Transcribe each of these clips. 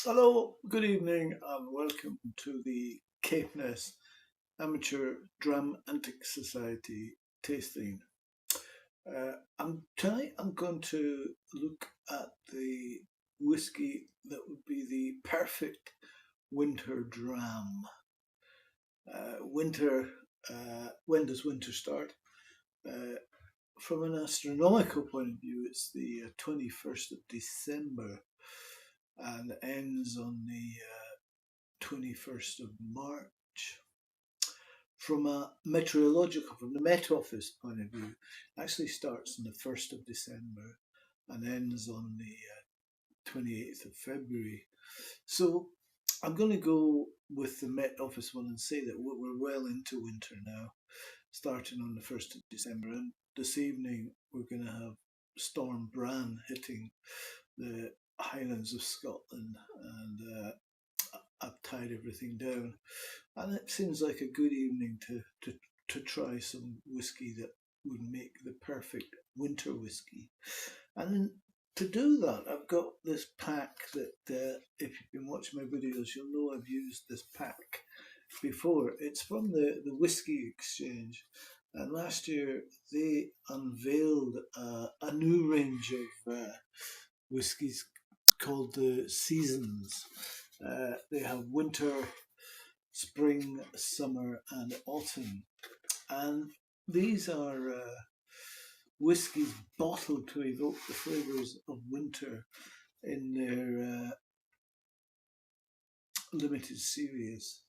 Hello, good evening, and welcome to the Capeness Amateur Dram Antique Society tasting. Tonight I'm going to look at the whiskey that would be the perfect winter dram. When does winter start? Uh, from an astronomical point of view, it's the 21st of December and ends on the 21st of March. From the Met Office point of view, actually starts on the 1st of December and ends on the 28th of February. So I'm going to go with the Met Office one and say that we're well into winter now, starting on the 1st of December. And this evening we're going to have Storm Bran hitting the Highlands of Scotland, and I've tied everything down. And it seems like a good evening to try some whiskey that would make the perfect winter whiskey. And to do that, I've got this pack that, if you've been watching my videos, you'll know I've used this pack before. It's from the Whisky Exchange. And last year they unveiled a new range of whiskies called the Seasons. They have winter, spring, summer, and autumn. And these are whiskies bottled to evoke the flavours of winter in their limited series.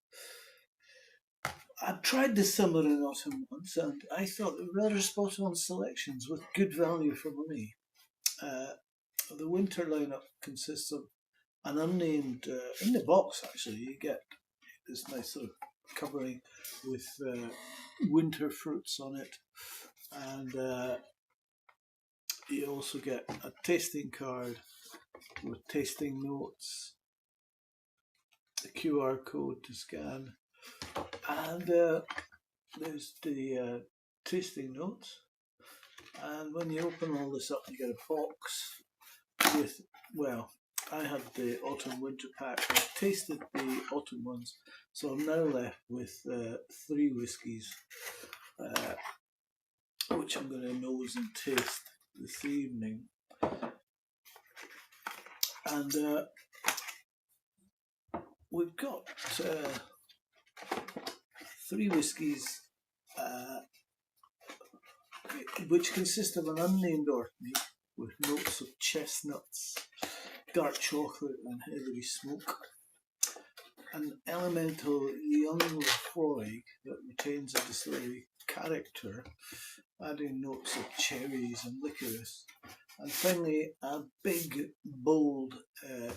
I've tried the summer and autumn ones, and I thought they were rather spot on selections with good value for money. Uh, the winter lineup consists of an unnamed, in the box actually, you get this nice sort of covering with winter fruits on it, and you also get a tasting card with tasting notes, a QR code to scan, and there's the tasting notes. And when you open all this up, you get a box with, well, I had the autumn winter pack. I tasted the autumn ones, so I'm now left with three whiskies, which I'm going to nose and taste this evening. And we've got three whiskies which consist of an unnamed Orkney with notes of chestnuts, dark chocolate, and heathery smoke. An elemental young Laphroaig that retains a distillery character, adding notes of cherries and licorice. And finally, a big, bold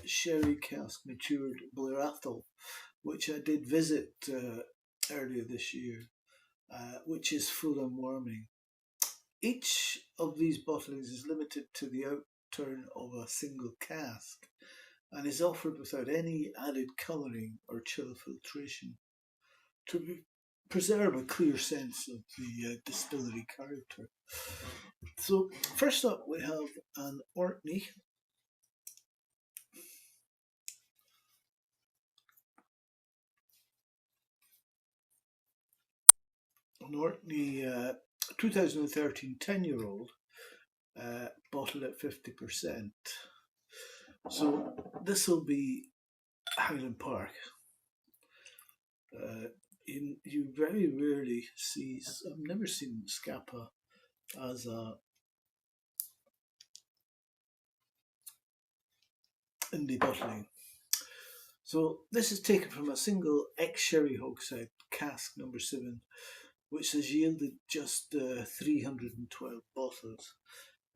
sherry cask matured Blair Athol, which I did visit earlier this year, which is full and warming. Each of these bottlings is limited to the outturn of a single cask and is offered without any added colouring or chill filtration to preserve a clear sense of the distillery character. So, first up, we have an Orkney. An Orkney 2013 10-year-old, bottled at 50%. So, this will be Highland Park. You very rarely see, I've never seen Scapa as a indie bottling. So this is taken from a single ex-sherry hogshead cask number 7, which has yielded just 312 bottles.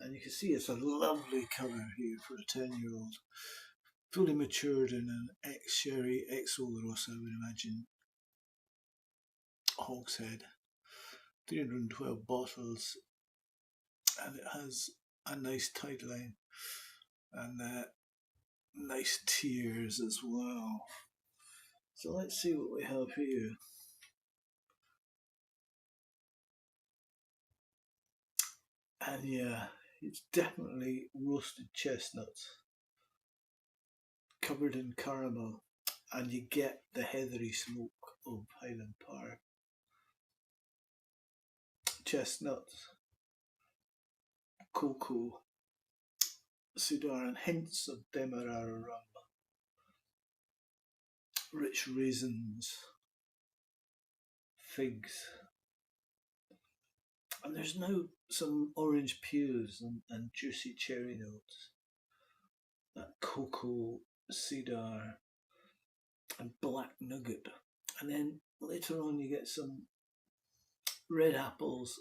And you can see it's a lovely colour here for a 10-year-old. Fully matured in an ex-sherry, ex-Olorosa, I would imagine, hogshead. 312 bottles, and it has a nice tight line and nice tiers as well. So let's see what we have here. And yeah, it's definitely roasted chestnuts covered in caramel, and you get the heathery smoke of Highland Park. Chestnuts, cocoa, cedar, and hints of demerara rum, rich raisins, figs, and there's now some orange peels and juicy cherry notes. That cocoa, cedar, and black nugget, and then later on you get some red apples,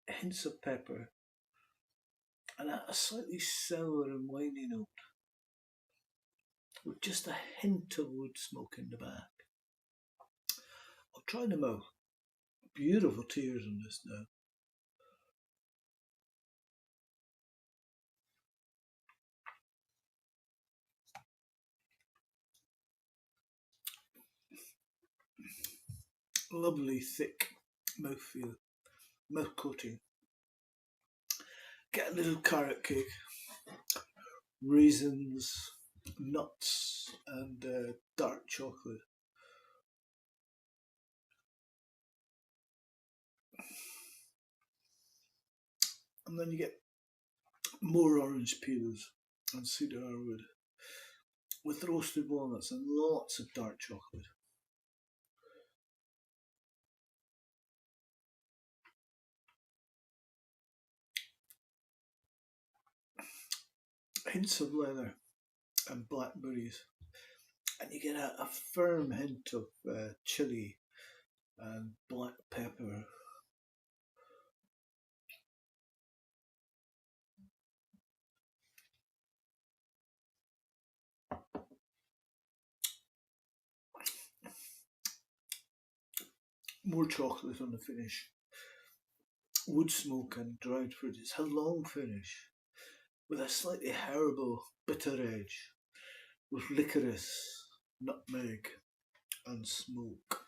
hints of pepper, and a slightly sour and winey note, with just a hint of wood smoke in the back. I'll try them out. Beautiful tears on this now. Lovely thick mouthfeel, mouth coating. Get a little carrot cake, raisins, nuts, and dark chocolate. And then you get more orange peels and cedar wood with roasted walnuts and lots of dark chocolate. Hints of leather and blackberries, and you get a firm hint of chili and black pepper. More chocolate on the finish. Wood smoke and dried fruit. It's a long finish with a slightly herbal bitter edge with licorice, nutmeg, and smoke.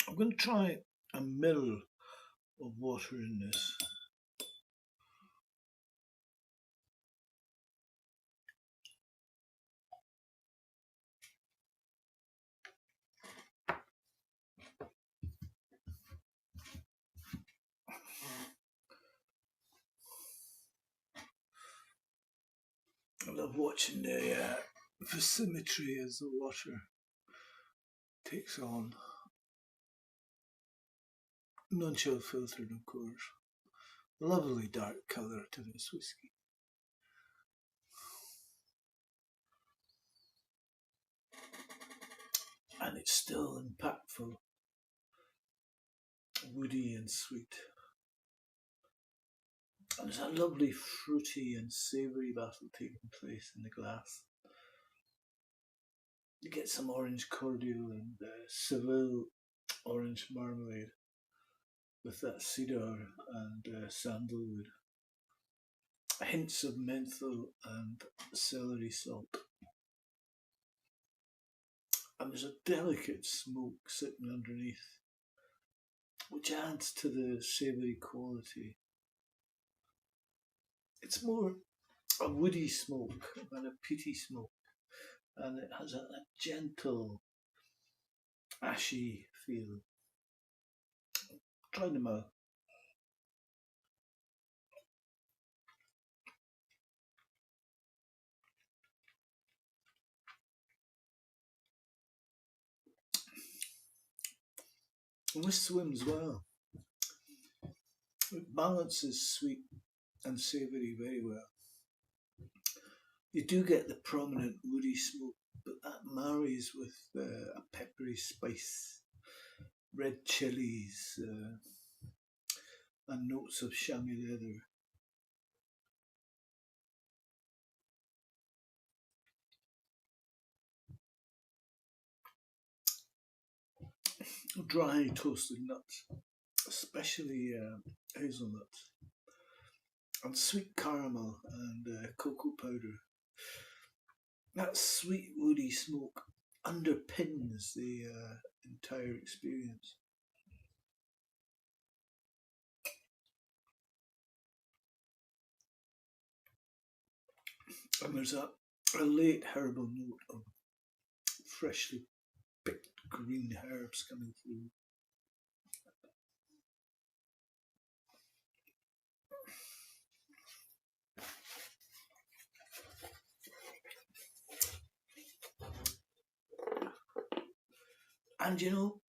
I'm going to try a mill of water in this. I love watching the symmetry as the water takes on. Non-chill filtered, of course. Lovely dark colour to this whisky. And it's still impactful, woody and sweet. And there's a lovely fruity and savoury battle taking place in the glass. You get some orange cordial and Seville orange marmalade with that cedar and sandalwood. Hints of menthol and celery salt. And there's a delicate smoke sitting underneath, which adds to the savoury quality. It's more a woody smoke than a peaty smoke, and it has a gentle, ashy feel. Try them out. And this swims well. It balances sweet and savoury very well. You do get the prominent woody smoke, but that marries with a peppery spice, red chilies, and notes of chamois leather. Dry toasted nuts, especially hazelnuts, and sweet caramel and cocoa powder. That sweet woody smoke underpins the entire experience. And there's a a late herbal note of freshly picked green herbs coming through. And you know,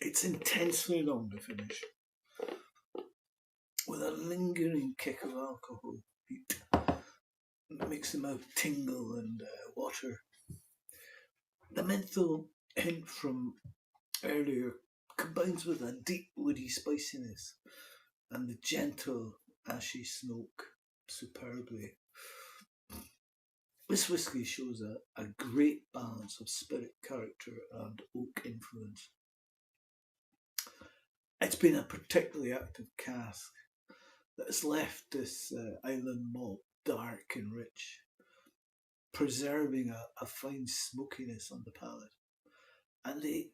it's intensely long to finish, with a lingering kick of alcohol heat that makes the mouth tingle and water. The menthol hint from earlier combines with a deep woody spiciness and the gentle ashy smoke superbly. This whisky shows a great balance of spirit character and oak influence. It's been a particularly active cask that has left this island malt dark and rich, preserving a fine smokiness on the palate. And the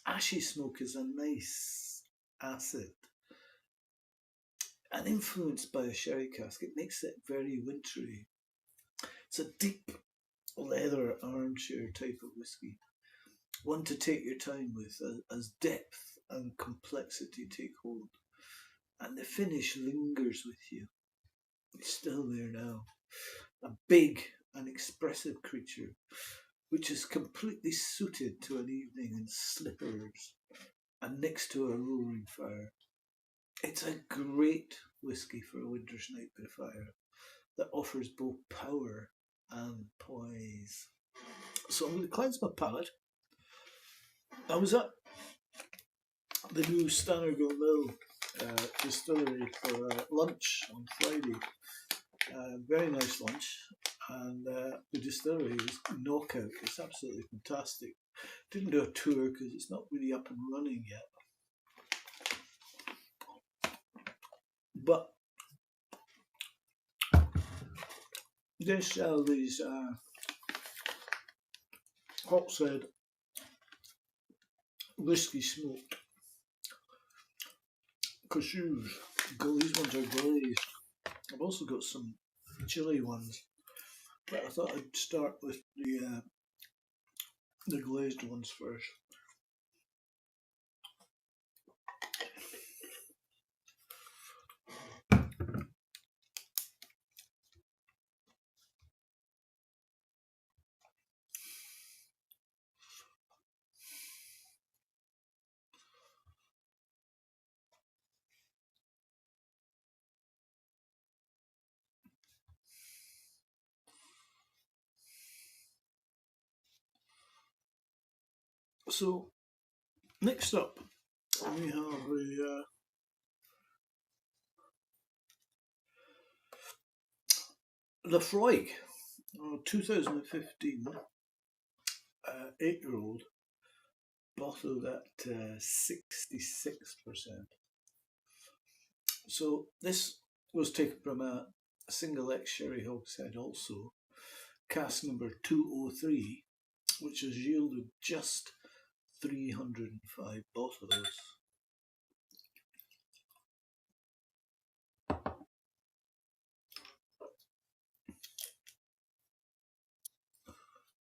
ashy smoke is a nice acid. And influenced by a sherry cask, it makes it very wintry. It's a deep leather armchair type of whisky, one to take your time with as depth and complexity take hold. And the finish lingers with you. It's still there now. A big and expressive creature, which is completely suited to an evening in slippers and next to a roaring fire. It's a great whisky for a winter's night by fire that offers both power and poise. So I'm going to cleanse my palate. I was at the new Stannerville Mill distillery for lunch on Friday. Very nice lunch, and the distillery is knockout. It's absolutely fantastic. Didn't do a tour because it's not really up and running yet. But they sell these Hawkshead whiskey smoked cashews. These ones are glazed. I've also got some chili ones, but I thought I'd start with the glazed ones first. So next up, we have a Laphroaig, 2015, 8-year-old, bottled at 66%. So this was taken from a single X sherry hogshead also, cask number 203, which has yielded just 305 bottles.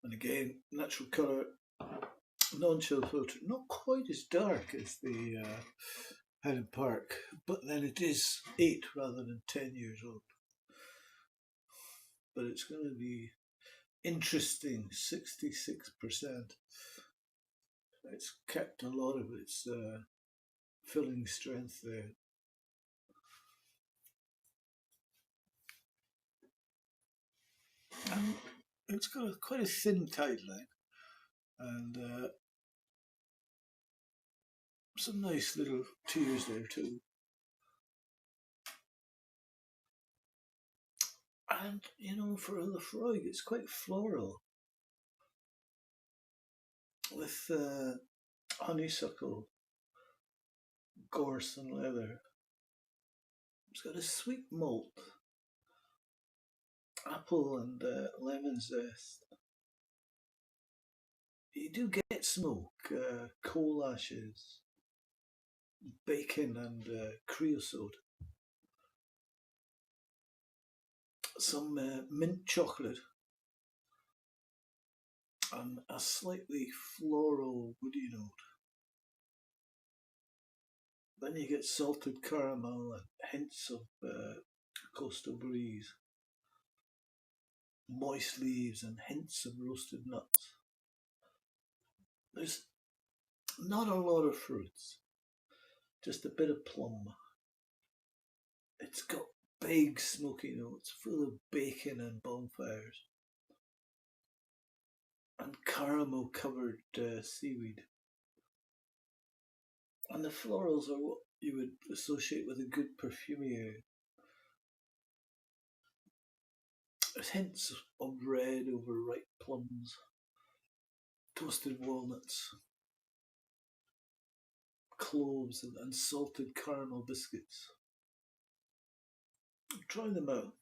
And again, natural colour, non-chill filter, not quite as dark as the Highland Park, but then it is 8 rather than 10 years old. But it's going to be interesting, 66%. It's kept a lot of its filling strength there. And it's got quite a thin tide line, and some nice little tears there too. And you know, for a Laphroaig, it's quite floral, with honeysuckle, gorse, and leather. It's got a sweet malt, apple, and lemon zest. You do get smoke, coal ashes, bacon, and creosote. some mint chocolate, and a slightly floral woody note. Then you get salted caramel and hints of coastal breeze, moist leaves, and hints of roasted nuts. There's not a lot of fruits, just a bit of plum. It's got big smoky notes, full of bacon and bonfires, and caramel covered seaweed. And the florals are what you would associate with a good perfumier. There's hints of red over ripe plums, toasted walnuts, cloves, and salted caramel biscuits. Try them out.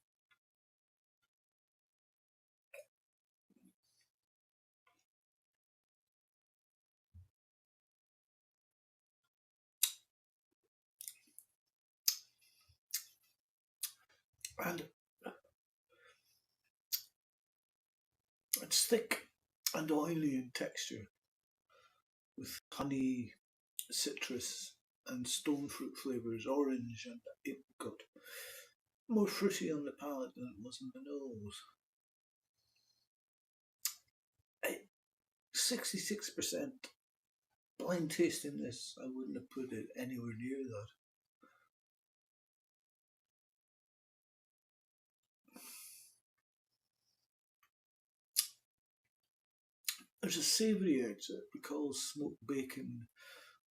And it's thick and oily in texture, with honey, citrus, and stone fruit flavours, orange and apricot. More fruity on the palate than it was on the nose. 66% blind tasting this, I wouldn't have put it anywhere near that. There's a savoury edge that recalls smoked bacon,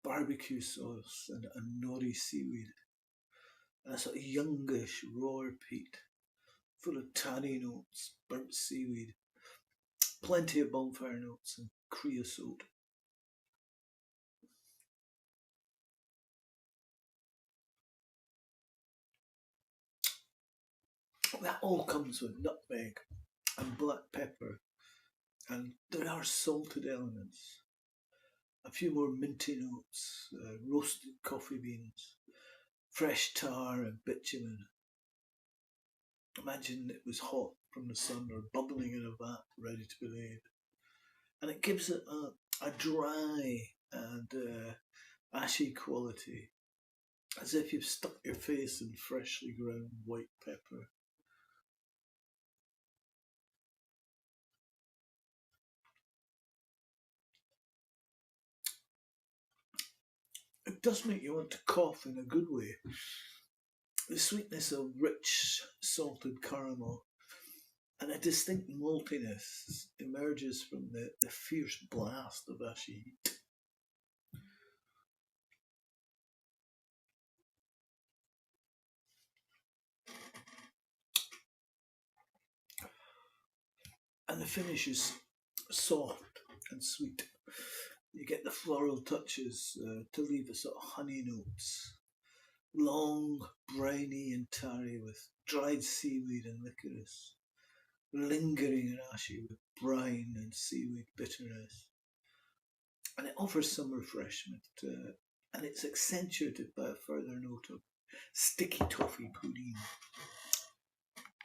barbecue sauce, and nori seaweed, and a sort of youngish raw peat, full of tanny notes, burnt seaweed, plenty of bonfire notes, and creosote. That all comes with nutmeg and black pepper, and there are salted elements. A few more minty notes, roasted coffee beans, fresh tar and bitumen. Imagine it was hot from the sun or bubbling in a vat ready to be laid. And it gives it a dry and ashy quality, as if you've stuck your face in freshly ground white pepper. It does make you want to cough in a good way. The sweetness of rich salted caramel and a distinct maltiness emerges from the fierce blast of ashy heat. And the finish is soft and sweet. You get the floral touches to leave a sort of honey notes. Long, briny and tarry with dried seaweed and licorice. Lingering and ashy with brine and seaweed bitterness. And it offers some refreshment, and it's accentuated by a further note of sticky toffee pudding,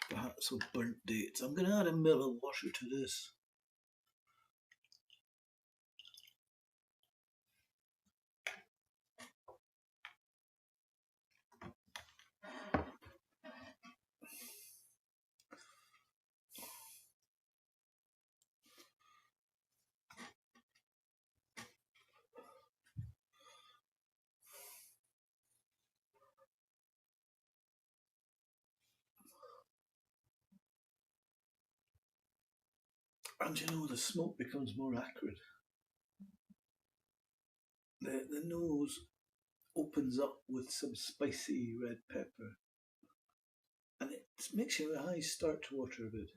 perhaps with burnt dates. I'm going to add a mill of water to this. And you know, the smoke becomes more acrid. The nose opens up with some spicy red pepper, and it makes your eyes start to water a bit.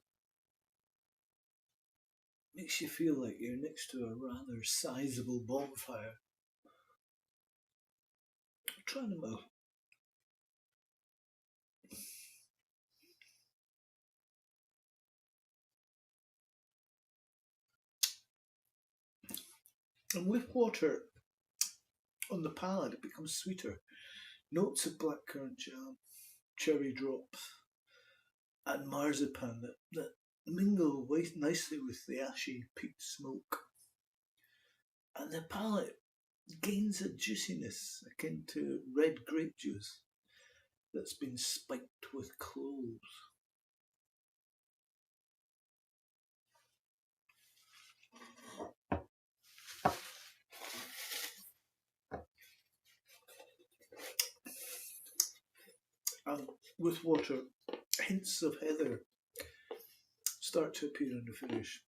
Makes you feel like you're next to a rather sizable bonfire. Try them out. And with water on the palate, it becomes sweeter. Notes of blackcurrant jam, cherry drops, and marzipan that mingle nicely with the ashy peat smoke. And the palate gains a juiciness akin to red grape juice that's been spiked with cloves. And with water, hints of heather start to appear in the finish.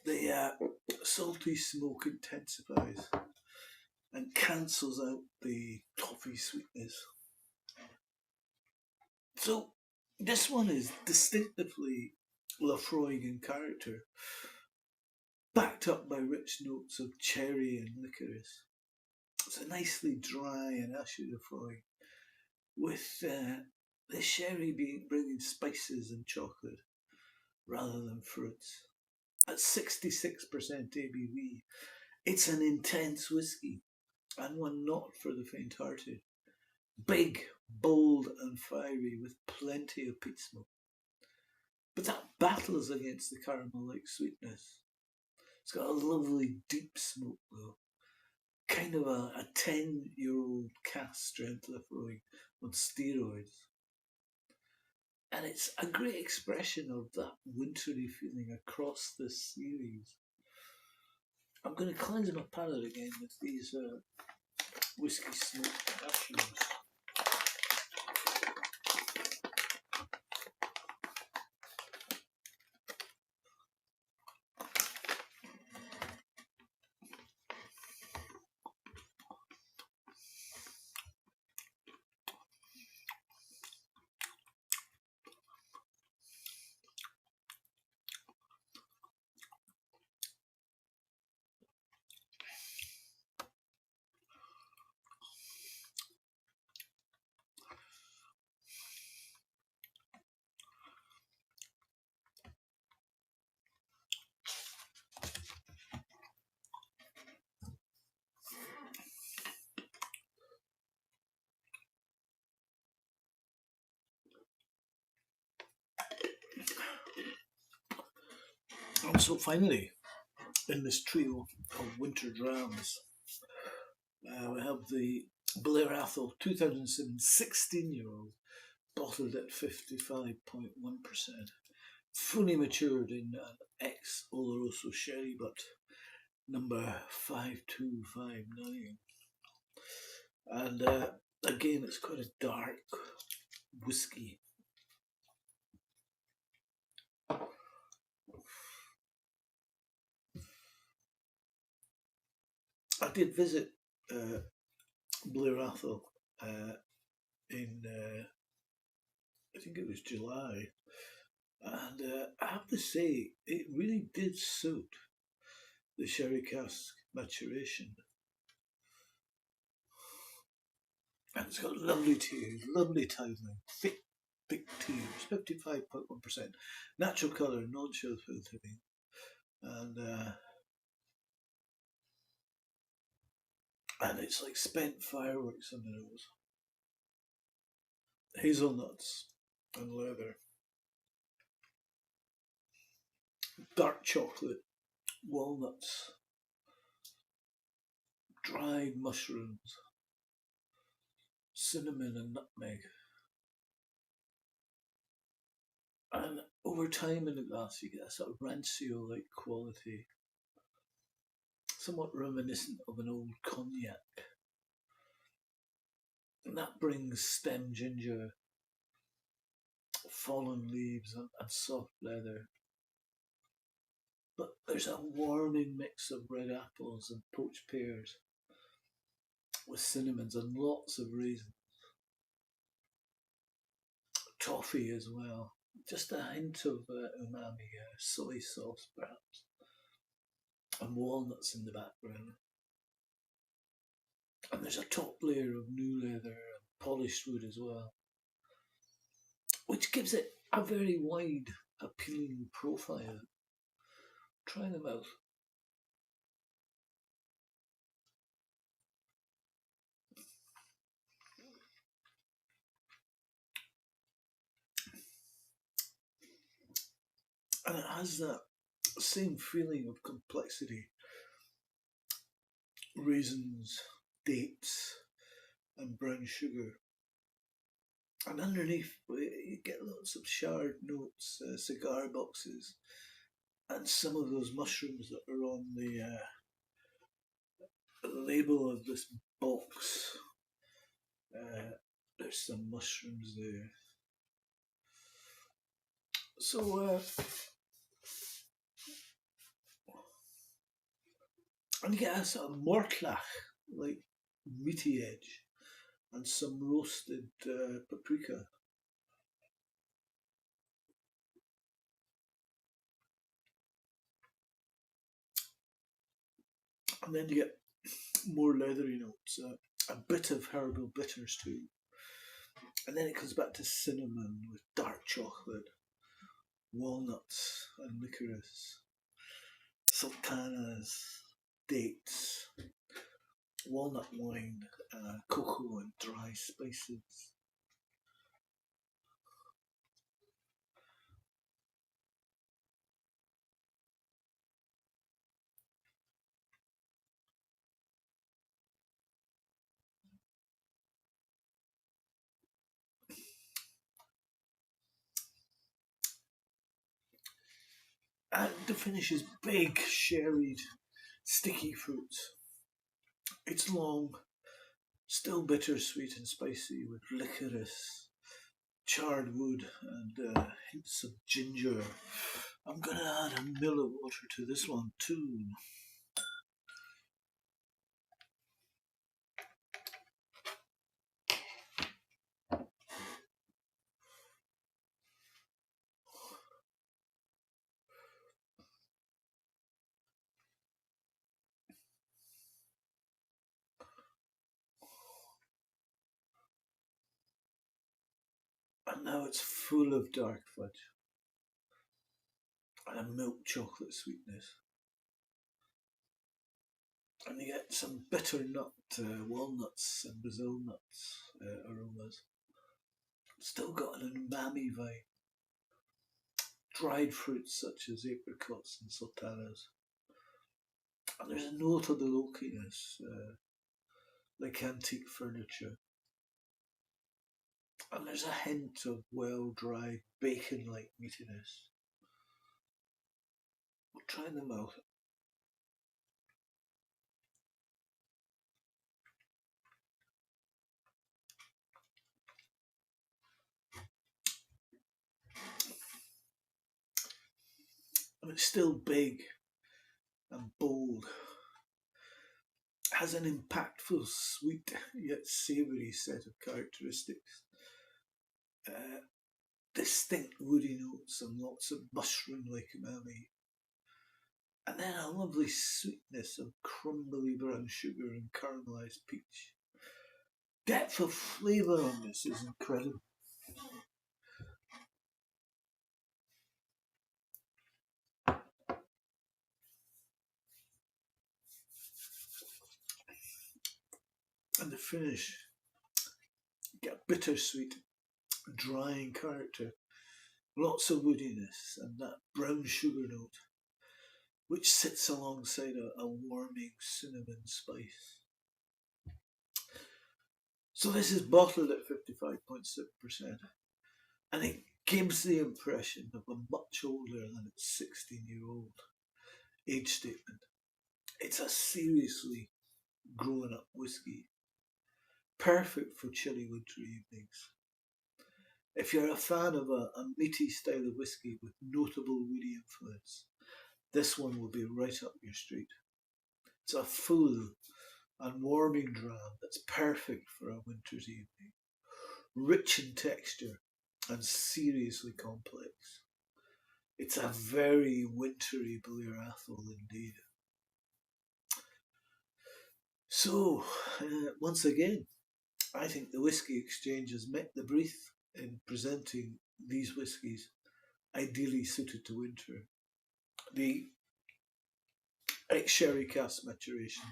The salty smoke intensifies and cancels out the toffee sweetness. So this one is distinctively Laphroaig in character, backed up by rich notes of cherry and licorice. It's a nicely dry and ashy Laphroaig, with the sherry bringing spices and chocolate rather than fruits. At 66% ABV, it's an intense whisky and one not for the faint-hearted. Big, bold and fiery with plenty of peat smoke. But that battles against the caramel-like sweetness. It's got a lovely deep smoke though. Kind of a 10-year-old cask strength Laphroaig on steroids. And it's a great expression of that wintry feeling across this series. I'm going to cleanse my palate again with these whiskey smoked mushrooms. And so finally, in this trio of winter drams, we have the Blair Athol 2007 16-year-old, bottled at 55.1%, fully matured in an ex Oloroso sherry butt, number 5259. And again, it's quite a dark whisky. I did visit Blair Athol in, I think it was July, and I have to say, it really did suit the sherry cask maturation. And it's got lovely tears, lovely tiling, thick tears, 55.1%, natural colour, non-chill filtering, and it's like spent fireworks on the nose. Hazelnuts and leather, dark chocolate, walnuts, dried mushrooms, cinnamon and nutmeg. And over time in the glass you get a sort of rancio-like quality, somewhat reminiscent of an old cognac. And that brings stem ginger, fallen leaves and soft leather. But there's a warming mix of red apples and poached pears with cinnamons and lots of raisins. Toffee as well. Just a hint of umami, soy sauce perhaps. And walnuts in the background. And there's a top layer of new leather and polished wood as well, which gives it a very wide, appealing profile. Try them out. and it has that same feeling of complexity. Raisins, dates, and brown sugar. And underneath, you get lots of charred notes, cigar boxes, and some of those mushrooms that are on the label of this box. There's some mushrooms there. So, and you get a sort of mortlach, like meaty edge, and some roasted paprika. And then you get more leathery notes, a bit of herbal bitters too. And then it comes back to cinnamon with dark chocolate, walnuts and licorice, sultanas, dates, walnut wine, cocoa and dry spices. And the finish is big, sherried, sticky fruit. It's long, still bittersweet and spicy with licorice, charred wood, and hints of ginger. I'm gonna add a mill of water to this one too. And now it's full of dark fudge and a milk chocolate sweetness. And you get some bitter nut, walnuts and Brazil nuts aromas. Still got an umami vibe. Dried fruits such as apricots and sultanas. And there's a note of the lokiness, like antique furniture. And there's a hint of well-dried bacon-like meatiness. We'll try them out. And it's still big and bold. Has an impactful, sweet yet savoury set of characteristics. Distinct woody notes and lots of mushroom-like umami. And then a lovely sweetness of crumbly brown sugar and caramelised peach. Depth of flavour on this is incredible. And the finish, you get bittersweet, drying character, lots of woodiness, and that brown sugar note, which sits alongside a warming cinnamon spice. So this is bottled at 55.7%, and it gives the impression of a much older than its 16-year-old age statement. It's a seriously grown up whisky, perfect for chilly winter evenings. If you're a fan of a meaty style of whisky with notable woody influence, this one will be right up your street. It's a full and warming dram that's perfect for a winter's evening. Rich in texture and seriously complex. It's a very wintry Blair Athol indeed. So, once again, I think the Whisky Exchange has met the brief in presenting these whiskies ideally suited to winter. The ex-sherry cask maturation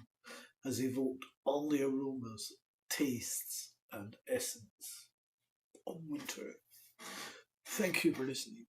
has evoked all the aromas, tastes and essence of winter. Thank you for listening.